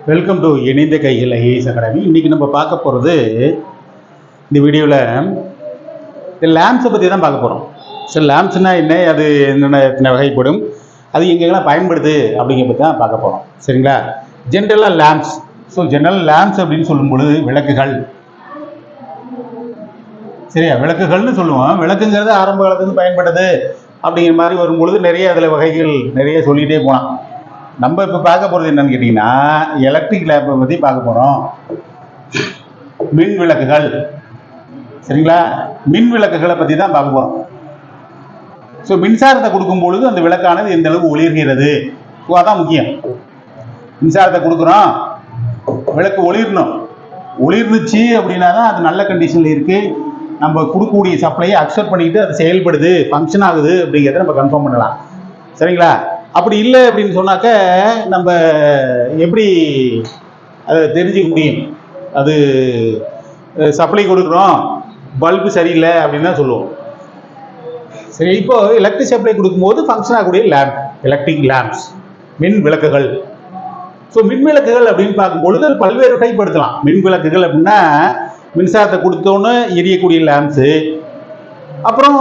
Welcome to இணைந்த கைகள் IAS academy. இன்றைக்கி நம்ம பார்க்க போகிறது, இந்த வீடியோவில் இந்த லேம்ப்ஸை பற்றி தான் பார்க்க போகிறோம். சரி, லேம்ப்ஸ்னால் என்ன, அது என்னென்ன வகைப்படும், அது எங்கெங்கெல்லாம் பயன்படுது அப்படிங்கிற பற்றி தான் பார்க்க போகிறோம். சரிங்களா? ஜென்ரலாக லேம்ப்ஸ். ஸோ ஜென்ரல் லேம்ப்ஸ் அப்படின்னு சொல்லும்பொழுது விளக்குகள். சரியா? விளக்குகள்னு சொல்லுவோம். விளக்குங்கிறது ஆரம்ப காலத்துலேருந்து பயன்படுது அப்படிங்கிற மாதிரி வரும்பொழுது நிறைய அதில் வகைகள் நிறைய சொல்லிகிட்டே போகலாம். நம்ம இப்போ பார்க்க போகிறது என்னன்னு கேட்டிங்கன்னா, எலக்ட்ரிக் லேம்பை பற்றி பார்க்க போகிறோம். மின் விளக்குகள். சரிங்களா? மின் விளக்குகளை பற்றி தான் பார்க்க போகிறோம். ஸோ மின்சாரத்தை கொடுக்கும் பொழுது அந்த விளக்கானது எந்த அளவுக்கு ஒளிர்கிறது, அதான் முக்கியம். மின்சாரத்தை கொடுக்குறோம், விளக்கு ஒளிரணும். ஒளிர்ந்துச்சு அப்படின்னா தான் அது நல்ல கண்டிஷனில் இருக்குது, நம்ம கொடுக்கக்கூடிய சப்ளையை அக்செப்ட் பண்ணிக்கிட்டு அது செயல்படுது, ஃபங்க்ஷன் ஆகுது அப்படிங்கிறத நம்ம கன்ஃபார்ம் பண்ணலாம். சரிங்களா? அப்படி இல்லை அப்படின்னு சொன்னாக்க நம்ம எப்படி அதை தெரிஞ்சுக்க முடியும்? அது சப்ளை கொடுக்குறோம், பல்பு சரியில்லை அப்படின்னு தான் சொல்லுவோம். சரி, இப்போ எலக்ட்ரிக் சப்ளை கொடுக்கும்போது ஃபங்க்ஷன் ஆகக்கூடிய லேம்ப், எலக்ட்ரிக் லேம்ப்ஸ், மின் விளக்குகள். ஸோ மின் விளக்குகள் அப்படின்னு பார்க்கும்பொழுது பல்வேறு டைப்படுத்தலாம். மின் விளக்குகள் அப்படின்னா மின்சாரத்தை கொடுத்தோன்னு எரியக்கூடிய லேம்ப்ஸு, அப்புறம்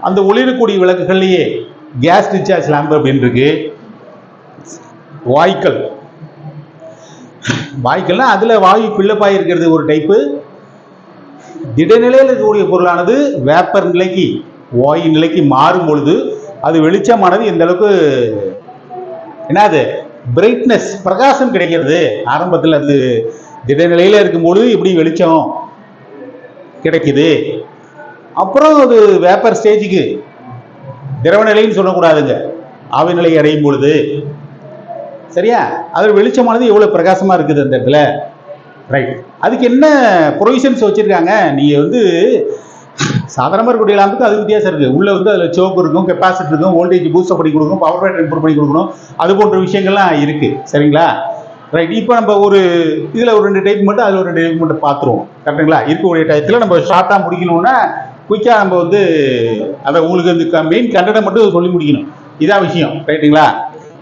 அந்த ஒளிரக்கூடிய விளக்குகள்லையே கேஸ் டிஸ்சார்ஜ் லேம்பு அப்படின்னு இருக்கு. வாய்க்கல்னா அதில் வாயு பிள்ளப்பாய் இருக்கிறது ஒரு டைப்பு. திடநிலையில் இருக்கக்கூடிய பொருளானது வேப்பர் நிலைக்கு, வாயு நிலைக்கு மாறும் பொழுது அது வெளிச்சமானது எந்த அளவுக்கு என்னது பிரைட்னஸ், பிரகாசம் கிடைக்கிறது. ஆரம்பத்தில் அது திடநிலையில் இருக்கும்பொழுது இப்படி வெளிச்சம் கிடைக்குது. அப்புறம் அது வேப்பர் ஸ்டேஜுக்கு, திரவ நிலைன்னு சொல்லக்கூடாதுங்க, ஆவி நிலை அடையும் பொழுது, சரியா, அது வெளிச்சமானது எவ்வளோ பிரகாசமாக இருக்குது அந்த இடத்துல. ரைட். அதுக்கு என்ன ப்ரொவிஷன்ஸ் வச்சுருக்காங்க? நீங்கள் வந்து சாதாரணமாக இருக்கக்கூடிய லேம்புக்கு அது வித்தியாசம் இருக்குது. உள்ளே வந்து அதில் சோக்கு இருக்கும், கெப்பாசிட்டி இருக்கும், வோல்டேஜ் பூஸ்ட் பண்ணி கொடுக்கணும், பவர் பேட்டரி இம்ப்ரூவ் பண்ணி கொடுக்கணும், அது போன்ற விஷயங்கள்லாம் இருக்குது. சரிங்களா? ரைட். இப்போ நம்ம ஒரு இதில் ஒரு 2 டைப் மட்டும், அதில் ஒரு 2 டைப் மட்டும் பார்த்துருவோம். கரெக்டுங்களா? இருக்கக்கூடிய டயத்தில் நம்ம ஷார்ட்டாக முடிக்கணும்னா குயிக்காக நம்ம வந்து அதை உங்களுக்கு இந்த மெயின் கண்டனை மட்டும் சொல்லி முடிக்கணும். இதான் விஷயம். ரைட்டுங்களா?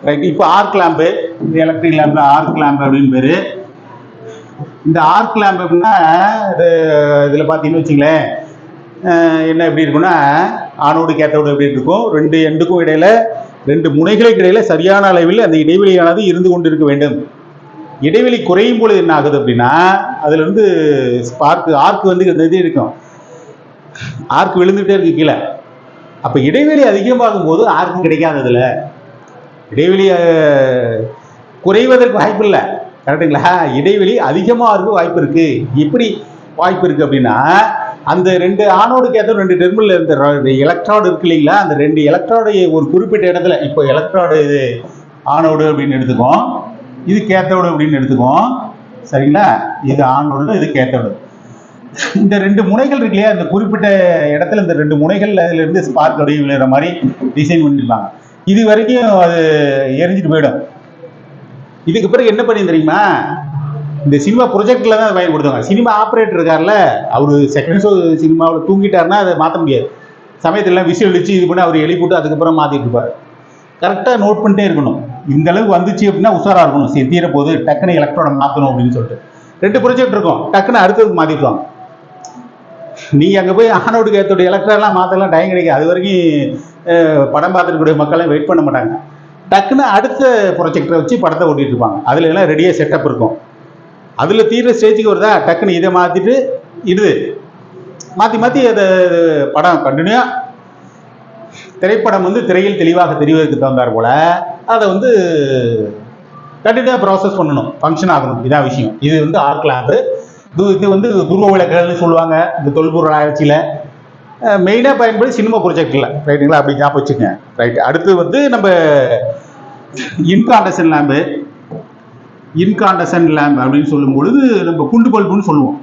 ரைட். இப்போ ஆர்க் லேம்பு, இந்த எலக்ட்ரிக் லேம்பில் ஆர்க் லேம்பு அப்படின்னு பேர். இந்த ஆர்க் லேம்பு அப்படின்னா இதில் பார்த்தீங்கன்னு வச்சுங்களேன், என்ன எப்படி இருக்குன்னா, ஆனோடு கேத்தோடு எப்படி இருக்கும், 2 எண்டுக்கும் இடையில, 2 முனைகளுக்கு இடையில சரியான அளவில் அந்த இடைவெளியானது இருந்து கொண்டு இருக்க வேண்டும். இடைவெளி குறையும் பொழுது என்ன ஆகுது அப்படின்னா, அதுல இருந்து ஸ்பார்க், ஆர்க் வந்து இது இருக்கும், ஆர்க் விழுந்துகிட்டே இருக்கு கீழே. அப்போ இடைவெளி அதிகமாகும் போது ஆர்க் கிடைக்காது. அதில் இடைவெளி குறைவதற்கு வாய்ப்பு இல்லை. கரெக்டுங்களா? இடைவெளி அதிகமாக இருக்க வாய்ப்பு இருக்கு. எப்படி வாய்ப்பு இருக்கு அப்படின்னா, அந்த 2 ஆனோடு கேத்தோடு 2 டெர்மினல் இருந்த எலக்ட்ராய்டு இருக்கு இல்லைங்களா, அந்த 2 எலக்ட்ராய்டு ஒரு குறிப்பிட்ட இடத்துல, இப்போ எலக்ட்ராய்டு இது ஆனோடு அப்படின்னு எடுத்துக்கோம், இது கேத்தோடு அப்படின்னு எடுத்துக்கோம். சரிங்களா? இது ஆனோடு, இது கேத்தோடு. இந்த 2 முனைகள் இருக்கு இல்லையா, இந்த குறிப்பிட்ட இடத்துல இந்த 2 முனைகள் அதுல இருந்து ஸ்பார்க் அப்படியே விழுற மாதிரி டிசைன் பண்ணிருப்பாங்க. இது வரைக்கும் அது எரிஞ்சிட்டு போயிடும். இதுக்கு பிறகு என்ன பண்ணி தெரியுமா, இந்த சினிமா ப்ரொஜெக்ட்ல தான் பயன்படுத்துவாங்க. சினிமா ஆப்ரேட்டர் இருக்கார்ல, அவரு செகண்ட் ஷோ சினிமாவில் தூங்கிட்டாருன்னா அதை மாற்ற முடியாது. சமயத்தில் விசில் அடிச்சு இது பண்ணி அவர் எழுப்பிட்டு அதுக்கப்புறம் மாற்றிட்டு இருப்பார். கரெக்டாக நோட் பண்ணிட்டே இருக்கணும். இந்த அளவுக்கு வந்துச்சு அப்படின்னா உஷாராக இருக்கணும். சரி, தீர போது டக்குன்னு எலக்ட்ரோட மாற்றணும் அப்படின்னு சொல்லிட்டு 2 ப்ரொஜெக்ட் இருக்கும், டக்குன்னு அடுத்ததுக்கு மாற்றிடுவாங்க. நீங்கள் அங்கே போய் ஆனோடு கேத்தோட எலக்ட்ரெல்லாம் மாற்றலாம் டைம் கிடைக்காது. அது வரைக்கும் படம் பார்த்துருக்கூடிய மக்கள்லாம் வெயிட் பண்ண மாட்டாங்க. டக்குன்னு அடுத்த ப்ரொஜெக்டரை வச்சு படத்தை ஓட்டிகிட்டு இருப்பாங்க. அதில் எல்லாம் ரெடியாக செட்டப் இருக்கும். அதில் தீர ஸ்டேஜுக்கு வருதா, டக்குன்னு இதை மாற்றிட்டு இது மாற்றி அதை படம் கண்டினியூவாக, திரைப்படம் வந்து திரையில் தெளிவாக தெரிவதற்கு தகுந்தார் போல் அதை வந்து கண்டினியூவாக ப்ராசஸ் பண்ணணும், ஃபங்க்ஷன் ஆகணும். இதான் விஷயம். இது வந்து ஆர்க் லேம்பு. இது வந்து துருவ விளக்குகள்னு சொல்லுவாங்க இந்த தொல்பொருள் ஆராய்ச்சியில். மெயினாக பயன்படுத்தி சினிமா ப்ரொஜெக்டில். ரைட்டுங்களா? அப்படி ஞாபகம் வச்சுக்கங்க. ரைட். அடுத்து வந்து நம்ம இன்காண்டசன் லேம்பு. இன்காண்டசன் லேம்ப் அப்படின்னு சொல்லும் பொழுது நம்ம குண்டு பல்புன்னு சொல்லுவோம்.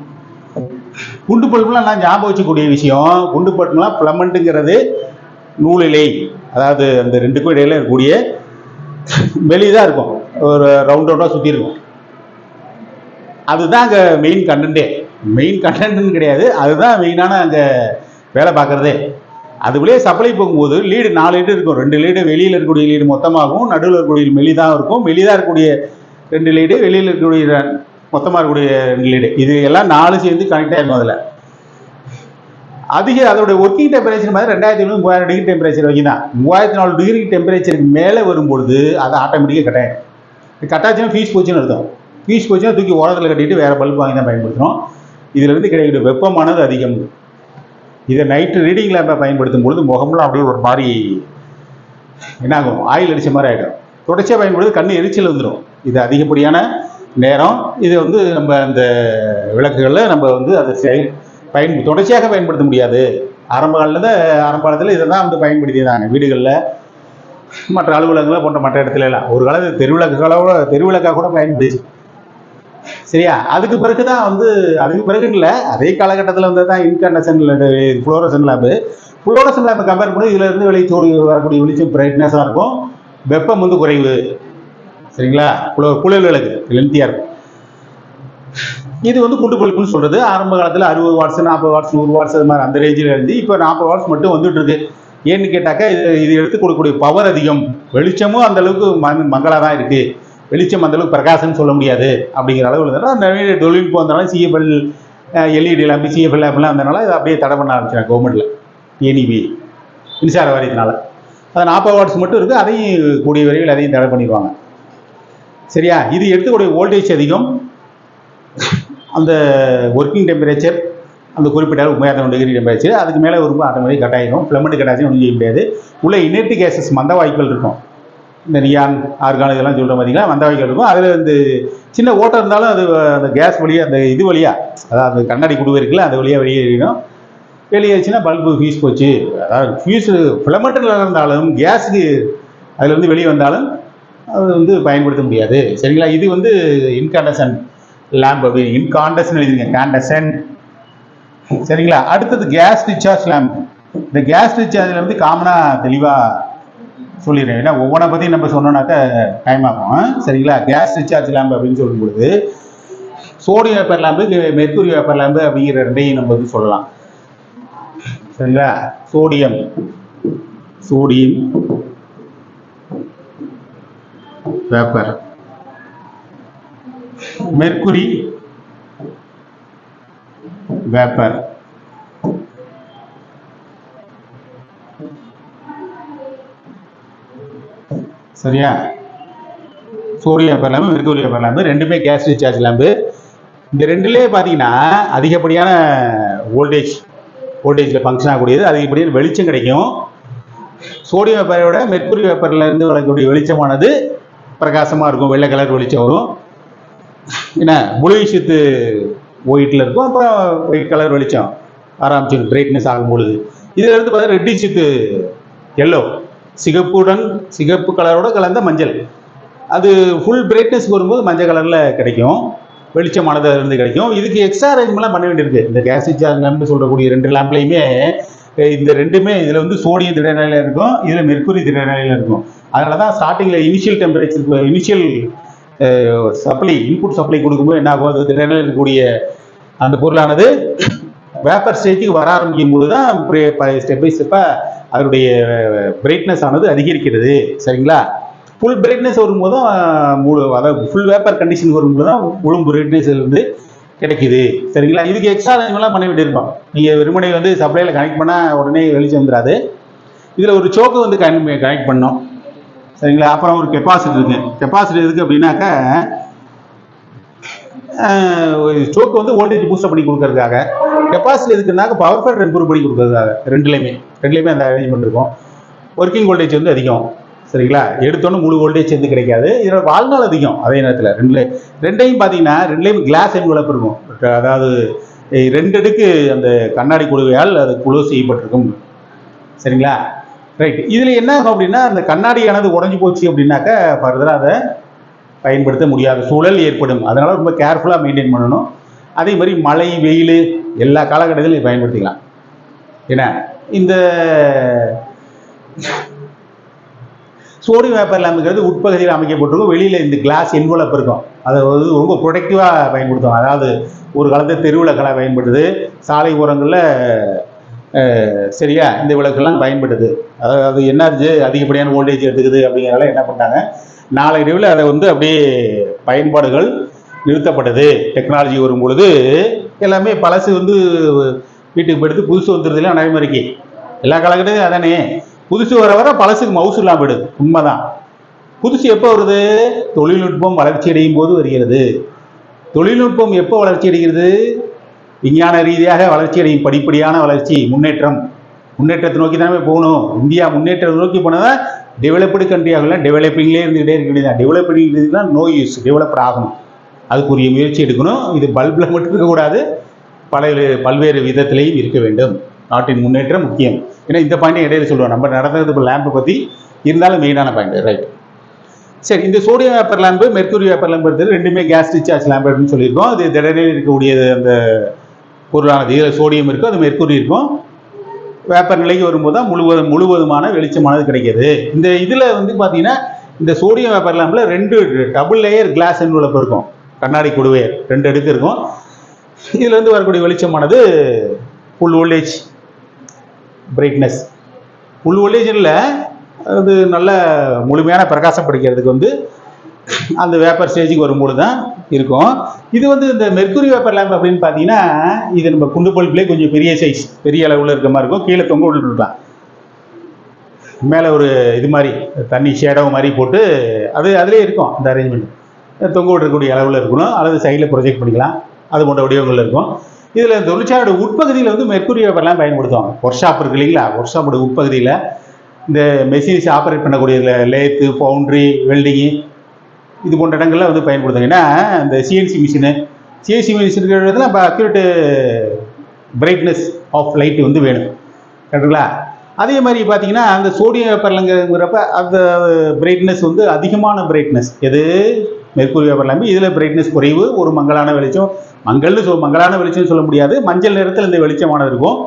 குண்டு பல்புலாம் நான் ஞாபகம் வச்சக்கூடிய விஷயம். குண்டு பல்புலாம் ஃபிலமெண்ட்டுங்கிறது நூலிலை, அதாவது அந்த 2க்கும் இடையில இருக்கக்கூடிய வெளிதான் இருக்கும், ஒரு ரவுண்டாக சுற்றி இருக்கும். அதுதான் அங்கே மெயின் கண்டென்ட்டே. மெயின் கண்டென்ட்னு கிடையாது, அதுதான் மெயினான அங்கே வேலை பார்க்குறதே. அதுக்குள்ளே சப்ளை போகும்போது லீடு 4 லீடு இருக்கும். 2 லீடு வெளியில் இருக்கக்கூடிய லீடு மொத்தமாகவும், நடுவில் இருக்கக்கூடிய மெலிதாக இருக்கும். மெலிதாக இருக்கக்கூடிய 2 லீடு, வெளியில் இருக்கக்கூடிய மொத்தமாக இருக்கக்கூடிய 2 லீடு, இது எல்லாம் 4 சேர்ந்து கனெக்ட் ஆகிருக்கும். அதில் அதோட ஒர்க்கிங் டெம்பரேச்சர் மாதிரி 2700 3000 டிகிரி டெம்பரேச்சர் வரைக்கும் தான். 3004 டிகிரி டெம்பரேச்சருக்கு மேலே வரும்பொழுது அது ஆட்டோமேட்டிக்காக கட் ஆகிடும். கட்டாச்சுன்னா ஃபீஸ் போச்சுன்னு அர்த்தம். ஃபீஸ் போச்சுன்னா தூக்கி ஓரத்தில் கட்டிட்டு வேறு பல்ப் வாங்கி தான் பயன்படுத்தணும். இதிலிருந்து கிடைக்கிற வெப்பமானது அதிகம். இதை நைட்டு ரீடிங் லேம்பை பயன்படுத்தும் பொழுது முகம்லாம் அப்படியே ஒரு மாதிரி என்னாகும், ஆயில் அடித்த மாதிரி ஆகிடும். தொடர்ச்சியாக பயன்படுது கண் எரிச்சல் வந்துடும். இது அதிகப்படியான நேரம். இது வந்து நம்ம அந்த விளக்குகளில் நம்ம வந்து அதை தொடர்ச்சியாக பயன்படுத்த முடியாது. ஆரம்ப காலத்தில் இதை தான் வந்து பயன்படுத்தியதாங்க வீடுகளில், மற்ற அலுவலகங்கள் போன்ற மற்ற இடத்துல எல்லாம். ஒரு காலத்தில் தெருவிளக்காக கூட பயன்படுத்தி. சரியா? அதுக்கு பிறகு தான் வந்து அதுக்கு பிறகு இல்லை, அதே காலகட்டத்தில் வந்து தான் இன்கண்டன்சன் ஃப்ளோரசன் லேம்பு. ஃப்ளோரசன் லேம்பை கம்பேர் பண்ணி இதில் இருந்து வெளிச்சோடு வரக்கூடிய வெளிச்சம் பிரைட்னஸாக இருக்கும், வெப்பம் வந்து குறைவு. சரிங்களா? குளிர் விளக்கு லென்த்தியாக இருக்கும். இது வந்து குண்டு பல்புன்னு சொல்கிறது. ஆரம்ப காலத்தில் 60 வாட்ஸ் 40 வாட்ஸ் 100 வாட்ஸ் அது மாதிரி அந்த ரேஞ்சில் இருந்து இப்போ 40 வாட்ஸ் மட்டும் வந்துட்டு இருக்கு. ஏன்னு கேட்டாக்கா இது எடுத்து கொடுக்கக்கூடிய பவர் அதிகம், வெளிச்சமும் அந்தளவுக்கு மங்களாக தான் இருக்குது. வெளிச்சம் அந்தளவுக்கு பிரகாசம்னு சொல்ல முடியாது அப்படிங்கிற அளவில் இருந்தாலும் நிறைய தொழில்நுட்பம் வந்தனால சிஎஃப்எல் எல்இடி லேம்பு சிஎஃப்எல் லேம்பெலாம் இருந்தனால இதை அப்படியே தடை பண்ண ஆரம்பிச்சாங்க கவர்மெண்ட்டில், என்இபி மின்சார வாரியத்தினால. அது 40 வாட்ஸ் மட்டும் இருக்குது, அதையும் கூடிய விரைவில் அதையும் தடை பண்ணிடுவாங்க. சரியா? இது எடுத்துக்கூடிய வோல்டேஜ் அதிகம், அந்த ஒர்க்கிங் டெம்பரேச்சர் அந்த குறிப்பிட்ட 30 டிகிரி டெம்பரேச்சர், அதுக்கு மேலே ஒரு ஆட்டோமேட்டிக் கட் ஆகிடும். ஃபிலமெண்ட் கட் ஆச்சு ஒன்றும் செய்ய முடியாது. உள்ள இனர்ட் கேஸஸ் மந்த வாய்ப்புகள் இருக்கும். இந்த நியான் ஆர்கான் இதெல்லாம் சொல்கிற பார்த்தீங்கன்னா மந்த வாய்ப்புகள் இருக்கும். அதில் வந்து சின்ன ஓட்டம் இருந்தாலும் அது அந்த கேஸ் வழியாக அந்த இது வழியாக, அதாவது கண்ணாடி குடுவை இருக்குல்ல, அந்த வழியாக வெளியேறிடும். வெளியேறிச்சுன்னா பல்பு ஃபியூஸ் போச்சு. அதாவது ஃபியூஸு ஃபிலமெண்ட்டில் இருந்தாலும் கேஸுக்கு அதில் வந்து வெளியே வந்தாலும் அது வந்து பயன்படுத்த முடியாது. சரிங்களா? இது வந்து இன்காண்டசன் லேம்ப் அப்படின்னு இன்காண்டசன் எழுதிங்க, காண்டசன். சரிங்களா? அடுத்தது கேஸ் டிஸ்சார்ஜ் லேம்ப். இந்த கேஸ் டிஸ்சார்ஜில் வந்து காமனாக தெளிவாக சொல்லிடுறேன், ஏன்னா ஒவ்வொன்றை பற்றி நம்ம சொன்னோன்னாக்கா டைம் ஆகும். சரிங்களா? கேஸ் டிஸ்சார்ஜ் லேம்ப் அப்படின்னு சொல்லும்பொழுது sodium vapour lamp, mercury vapour lamp அப்படிங்கிற ரெண்டையும் நம்ம வந்து சொல்லலாம். சரிங்களா? Sodium vapour, mercury vapour. சரியா? Sodium vapour lamp, mercury vapour lamp ரெண்டுமே கேஸ் டிஸ்சார்ஜ் லேம்பு. இந்த ரெண்டுலேயே பார்த்தீங்கன்னா அதிகப்படியான வோல்டேஜில் ஃபங்க்ஷன் ஆகக்கூடியது, அதிகப்படியான வெளிச்சம் கிடைக்கும். சோடியம் வேப்பரை விட மெர்க்குரி வேப்பரில் இருந்து வரக்கூடிய வெளிச்சமானது பிரகாசமாக இருக்கும், வெள்ளை கலர் வெளிச்சம் வரும். என்ன ப்ளூயிஷ் வித் ஒயிட்டில் இருக்கும், அப்புறம் ஒயிட் கலர் வெளிச்சம் ஆரம்பிச்சு பிரைட்னஸ் ஆகும்பொழுது. இதில் இருந்து பார்த்தீங்கன்னா ரெட்டிஷ் வித் எல்லோ, சிகப்பு கலரோட கலந்த மஞ்சள். அது ஃபுல் பிரைட்னஸ் வரும்போது மஞ்சள் கலரில் கிடைக்கும், வெளிச்சமானது இருந்து கிடைக்கும். இதுக்கு எக்ஸ்ட்ரா அரேஞ்ச்மெண்ட்லாம் பண்ண வேண்டியிருக்கு. இந்த கேஸ் டிஸ்சார்ஜ் லேம்ப்னு சொல்லக்கூடிய 2 லேம்ப்லையுமே இந்த ரெண்டுமே இதில் வந்து சோடியம் திடநிலையில் இருக்கும், இதில் மெர்க்குரி திடநிலையில் இருக்கும். அதனால தான் ஸ்டார்டிங்கில் initial temperature initial supply input supply கொடுக்கும்போது என்ன ஆகும், அது திடநிலையில் இருக்கக்கூடிய அந்த பொருளானது வேப்பர் ஸ்டேஜுக்கு வர ஆரம்பிக்கும் போது தான் ஸ்டெப் பை ஸ்டெப்பாக அதனுடைய பிரைட்னஸ் ஆனது அதிகரிக்கிறது. சரிங்களா? ஃபுல் பிரைட்னஸ் வரும்போதும் அதாவது ஃபுல் வேப்பர் கண்டிஷன் வரும்போது தான் முழு பிரைட்னஸ் வந்து கிடைக்குது. சரிங்களா? இதுக்கு எக்ஸ்ட்ரா எல்லாம் பண்ண வேண்டியிருக்கோம். நீங்கள் வெறுமனை வந்து சப்ளையில் கனெக்ட் பண்ணால் உடனே வெளிச்சம் வந்துடாது. இதில் ஒரு சோக்கு வந்து கனெக்ட் பண்ணோம். சரிங்களா? அப்புறம் ஒரு கெப்பாசிட்டி இருக்குது. கெப்பாசிட்டி எதுக்கு அப்படின்னாக்கா சோக்கு வந்து வோல்டேஜ் பூஸ்ட் பண்ணி கொடுக்கறதுக்காக. கெப்பாசிட்டி எதுக்குன்னாக்க பவர் ஃபேக்டர் இம்ப்ரூவ் பண்ணி கொடுக்கறதுக்காக. ரெண்டுலேயுமே அந்த அரேஞ்ச்மெண்ட் இருக்கும். ஒர்க்கிங் வோல்டேஜ் வந்து அதிகம். சரிங்களா? எடுத்தோன்னு முழு வோல்டேஜ் வந்து கிடைக்காது. இதோட வாழ்நாள் அதிகம். அதே நேரத்தில் ரெண்டையும் பார்த்தீங்கன்னா ரெண்டுலேயும் கிளாஸ் என்வலப் இருக்கும். அதாவது 2 அடுக்கு அந்த கண்ணாடி குழுவையால் அது குளோஸ் செய்யப்பட்டிருக்கும். சரிங்களா? ரைட். இதில் என்ன ஆகும் அப்படின்னா அந்த கண்ணாடியானது உடஞ்சி போச்சு அப்படின்னாக்கா ஃபர்தராக அதை பயன்படுத்த முடியாத சூழல் ஏற்படும். அதனால் ரொம்ப கேர்ஃபுல்லாக மெயின்டைன் பண்ணணும். அதே மாதிரி மழை வெயில் எல்லா காலகட்டத்திலும் பயன்படுத்திக்கலாம். ஏன்னா இந்த சோடியம் வேப்பர் லேம்புங்கிறது உட்பகுதியில் அமைக்கப்பட்டிருக்கும், வெளியில் இந்த கிளாஸ் என்வலப் இருக்கும். அதை வந்து ரொம்ப ப்ரொடக்டிவாக பயன்படுத்தும். அதாவது ஒரு காலத்தில் தெருவிளக்கெல்லாம் பயன்படுது, சாலை ஓரங்களில் சரியா, இந்த விளக்கெல்லாம் பயன்படுது. அதாவது என்னாச்சு, அதிகப்படியான வோல்டேஜ் எடுத்துக்குது அப்படிங்கிறனால என்ன பண்ணிட்டாங்க, நாளடைவில் அதை வந்து அப்படியே பயன்பாடுகள் நிறுத்தப்பட்டது. டெக்னாலஜி வரும் பொழுது எல்லாமே பழசு வந்து வீட்டுக்கு போயிடுது, புதுசு வந்துடுதுல நடைமுறைக்கு. எல்லா காலகட்டத்தையும் அதானே, புதுசு வர வர பழசுக்கு மவுசு இல்லாமல் போயிடுது. உண்மைதான். புதுசு எப்போ வருது? தொழில்நுட்பம் வளர்ச்சி அடையும் போது வருகிறது. தொழில்நுட்பம் எப்போ வளர்ச்சி அடைகிறது? விஞ்ஞான ரீதியாக வளர்ச்சி அடையும், படிப்படியான வளர்ச்சி, முன்னேற்றத்தை நோக்கி தானே போகணும். இந்தியா முன்னேற்றத்தை நோக்கி போனதான் டெவலப்டு கண்ட்ரி ஆகல, டெவலப்பிங்லேயே இருந்துகிட்டே இருக்க வேண்டியதான். டெவலப்பிங் நோ யூஸ், டெவலப்ட் ஆகணும், அதுக்குரிய முயற்சி எடுக்கணும். இது பல்பில் மட்டும் இருக்கக்கூடாது, பல்வேறு விதத்திலையும் இருக்க வேண்டும். நாட்டின் முன்னேற்றம் முக்கியம். ஏன்னா இந்த பாயிண்ட் இடையில சொல்லுவோம், நம்ம நடந்தது இப்போ லேம்பை பற்றி இருந்தாலும் மெயினான பாயிண்ட். ரைட், சரி. இந்த sodium vapour lamp, mercury vapour lamp எடுத்தது ரெண்டுமே கேஸ் டிஸ்சார்ஜ் லேம்பு அப்படின்னு சொல்லியிருக்கோம். அது திடனில் இருக்கக்கூடியது அந்த பொருளானது. இதில் சோடியம் இருக்கும், அது மெர்க்குரி இருக்கும். வேப்பர் நிலைக்கு வரும்போது தான் முழுவதுமான வெளிச்சமானது கிடைக்கிது. இந்த இதில் வந்து பார்த்தீங்கன்னா, இந்த சோடியம் வேப்பர் லேம்பில் 2 டபுள் லேயர் கிளாஸ் என்வலப் இருக்கும், கண்ணாடி கொடுவையர் 2 அடுக்கு இருக்கும். இதில் வந்து வரக்கூடிய வெளிச்சமானது full voltage brightness, full voltage இல்லை, அது நல்ல முழுமையான பிரகாசம் படிக்கிறதுக்கு வந்து அந்த வேப்பர் ஸ்டேஜுக்கு வரும்போது தான் இருக்கும். இது வந்து இந்த மெர்க்குரி வேப்பர் லேம்ப் அப்படின்னு பார்த்தீங்கன்னா, இது நம்ம குண்டு பல்ப்லேயே கொஞ்சம் பெரிய சைஸ், பெரிய அளவில் இருக்கிற மாதிரி இருக்கும். கீழே தொங்க விட்டுருப்பான், மேலே ஒரு இது மாதிரி தண்ணி ஷேடோ மாதிரி போட்டு அதுலேயே இருக்கும். அந்த அரேஞ்ச்மெண்ட் தொங்க விடக்கூடிய அளவில் இருக்கணும், அல்லது சைடில் ப்ரொஜெக்ட் பண்ணிக்கலாம், அது போன்ற வடிவங்கள் இருக்கும். இதில் தொழிற்சாலையோட உட்பகுதியில் வந்து மெர்க்குரி வேப்பர்லாம் பயன்படுத்துவாங்க. ஒர்க் ஷாப் இருக்கு இல்லைங்களா, ஒர்க் ஷாப்போட உட்பகுதியில் இந்த மெஷின்ஸ் ஆப்ரேட் பண்ணக்கூடிய லேத்து, ஃபவுண்ட்ரி, வெல்டிங்கு இது போன்ற இடங்கள்லாம் வந்து பயன்படுத்துங்க. ஏன்னா இந்த சிஎன்சி மிஷினு இருக்கிறதுல நம்ம அக்யூரேட்டு பிரைட்னஸ் ஆஃப் லைட் வந்து வேணும், கரெக்டுங்களா? அதே மாதிரி பார்த்தீங்கன்னா அந்த சோடியம் வேப்பர்லங்கிறப்ப அந்த பிரைட்னஸ் வந்து அதிகமான பிரைட்னஸ் எது, மெர்க்குரி வேப்பர் லேம்பு. இதில் பிரைட்னஸ் குறைவு, ஒரு மங்கலான வெளிச்சம், மங்கலான வெளிச்சம் சொல்ல முடியாது, மஞ்சள் நிறத்தில் இந்த வெளிச்சமானது இருக்கும்.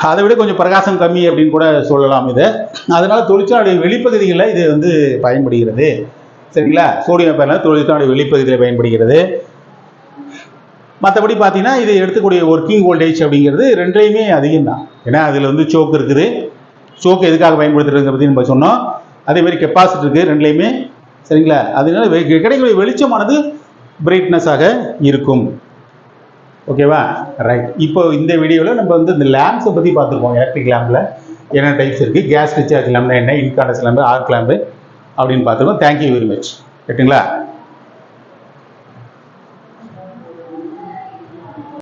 அதை விட கொஞ்சம் பிரகாசம் கம்மி அப்படின்னு கூட சொல்லலாம் இதை. அதனால தொழிற்சாலை வெளிப்பகுதிகளில் இது வந்து பயன்படுகிறது, சரிங்களா? சோடியம் வேப்பர் தொழிற்சாலை வெளிப்பகுதியில் பயன்படுகிறது. மற்றபடி பார்த்தீங்கன்னா இது எடுத்துக்கூடிய ஒர்க்கிங் வோல்டேஜ் அப்படிங்கிறது ரெண்டுலேயுமே அதிகம் தான். ஏன்னா அதில் வந்து சோக்கு இருக்குது, சோக்கு எதுக்காக பயன்படுத்துறதுங்க பற்றி நம்ம சொன்னோம். அதேமாதிரி கெப்பாசிட்டி இருக்குது ரெண்டுலேயுமே, சரிங்களா? அதனால கிடைக்கக்கூடிய வெளிச்சமானது பிரைட்னஸாக இருக்கும். ஓகேவா? ரைட். இப்போ இந்த வீடியோவில் நம்ம வந்து இந்த லேம்ப்ஸை பற்றி பார்த்துருக்கோம். எலக்ட்ரிக் லேம்பில் என்ன டைப்ஸ் இருக்குது, கேஸ் டிஸ்சார்ஜ் லேம்ப்னா என்ன, இன்காண்டன்ஸ் லேம்பு, ஆர்க் லேம்பு அப்படின்னு பார்த்துருக்கோம். Thank you very much. ரைட்டுங்களா?